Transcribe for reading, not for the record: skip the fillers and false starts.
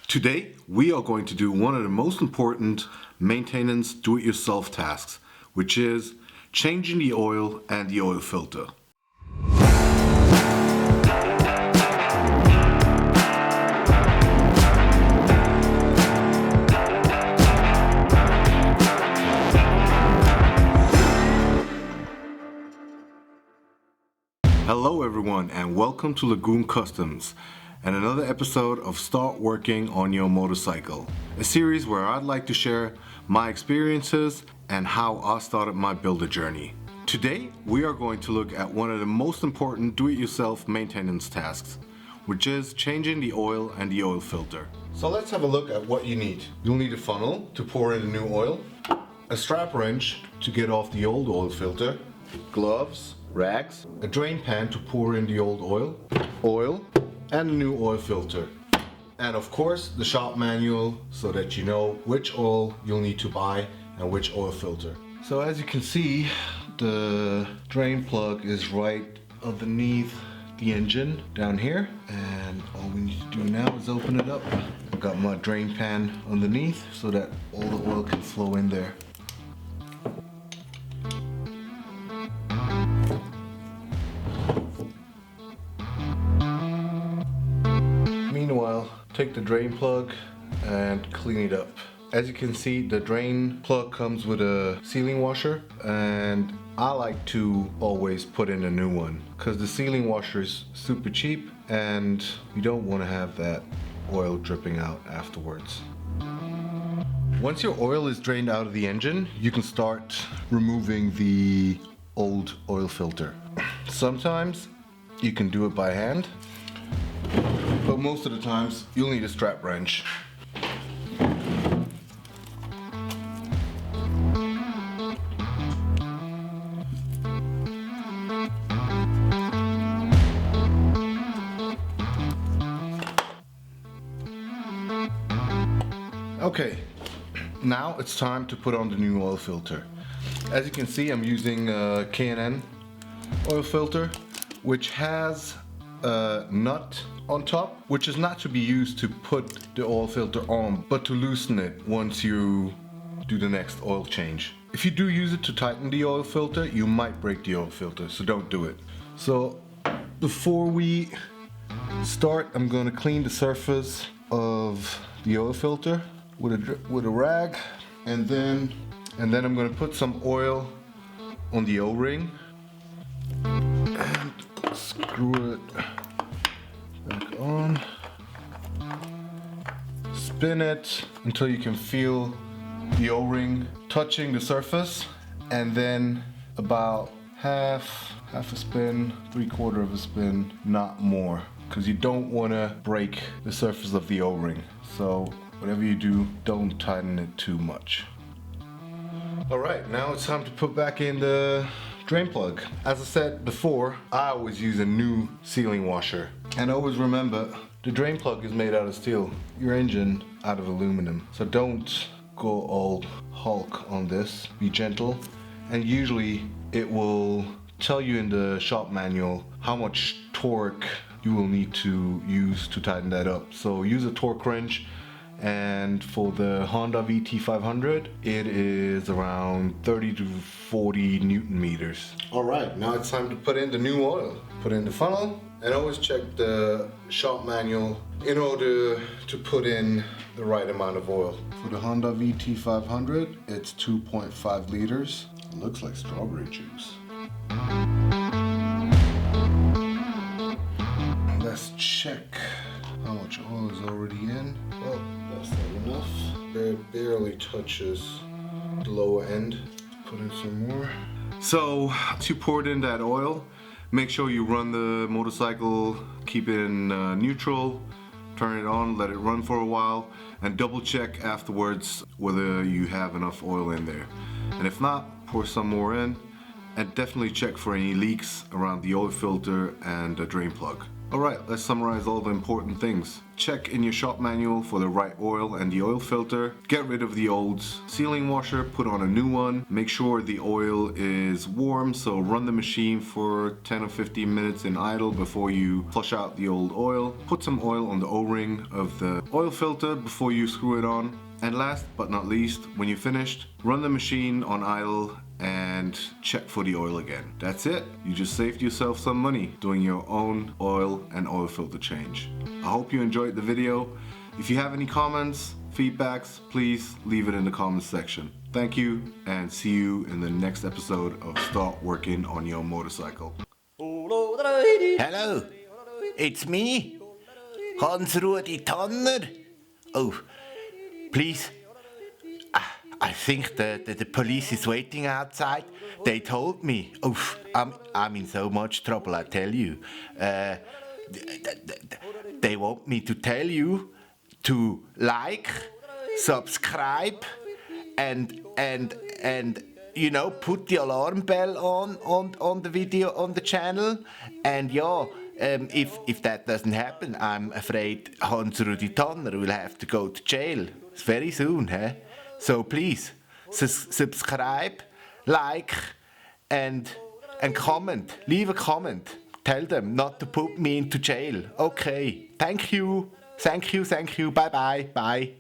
Today, we are going to do one of the most important maintenance do-it-yourself tasks, which is changing the oil and the oil filter. Hello everyone and welcome to Lagoon Customs and another episode of Start Working on Your Motorcycle, a series where I'd like to share my experiences and how I started my builder journey. Today we are going to look at one of the most important do-it-yourself maintenance tasks, which is changing the oil and the oil filter. So let's have a look at what you need. You'll need a funnel to pour in the new oil, a strap wrench to get off the old oil filter, gloves, rags, a drain pan to pour in the old oil, and a new oil filter. And of course, the shop manual so that you know which oil you'll need to buy and which oil filter. So as you can see, the drain plug is right underneath the engine down here. And all we need to do now is open it up. I've got my drain pan underneath so that all the oil can flow in there. Meanwhile, take the drain plug and clean it up. As you can see, the drain plug comes with a sealing washer, and I like to always put in a new one because the sealing washer is super cheap and you don't want to have that oil dripping out afterwards. Once your oil is drained out of the engine, you can start removing the old oil filter. Sometimes you can do it by hand, but most of the times you'll need a strap wrench. Okay, now it's time to put on the new oil filter. As you can see, I'm using a K&N oil filter, which has a nut on top, which is not to be used to put the oil filter on, but to loosen it once you do the next oil change. If you do use it to tighten the oil filter, you might break the oil filter, so don't do it. So before we start, I'm going to clean the surface of the oil filter with a rag, and then I'm going to put some oil on the O-ring and screw it back on. Spin it until you can feel the O-ring touching the surface, and then about half a spin, 3/4 of a spin, not more, because you don't want to break the surface of the O-ring. So whatever you do, don't tighten it too much. Alright, now it's time to put back in the drain plug. As I said before, I always use a new sealing washer. And always remember, the drain plug is made out of steel, your engine out of aluminum. So don't go all Hulk on this, be gentle. And usually it will tell you in the shop manual how much torque you will need to use to tighten that up. So use a torque wrench. And for the Honda VT500, it is around 30 to 40 Newton meters. Alright, now it's time to put in the new oil. Put in the funnel, and always check the shop manual in order to put in the right amount of oil. For the Honda VT500, it's 2.5 liters. It looks like strawberry juice. Let's check how much oil is already in. Well, that's not enough. It barely touches the lower end. Put in some more. So, to pour in that oil, make sure you run the motorcycle, keep it in neutral, turn it on, let it run for a while, and double check afterwards whether you have enough oil in there. And if not, pour some more in, and definitely check for any leaks around the oil filter and the drain plug. Alright, let's summarize all the important things. Check in your shop manual for the right oil and the oil filter. Get rid of the old sealing washer, put on a new one. Make sure the oil is warm, so run the machine for 10 or 15 minutes in idle before you flush out the old oil. Put some oil on the O-ring of the oil filter before you screw it on. And last but not least, when you're finished, run the machine on idle and check for the oil again. That's it. You just saved yourself some money doing your own oil and oil filter change. I hope you enjoyed the video. If you have any comments, feedbacks, please leave it in the comments section. Thank you, and see you in the next episode of Start Working on Your Motorcycle. Hello, it's me, Hansruedi Tanner. Oh, please. I think the police is waiting outside. They told me. Oh, I'm in so much trouble, I tell you. They want me to tell you to like, subscribe, and you know, put the alarm bell on the video on the channel. And yeah, if that doesn't happen, I'm afraid Hansruedi Tanner will have to go to jail very soon, huh? So please, subscribe, like, and comment. Leave a comment. Tell them not to put me into jail. Okay. Thank you. Bye.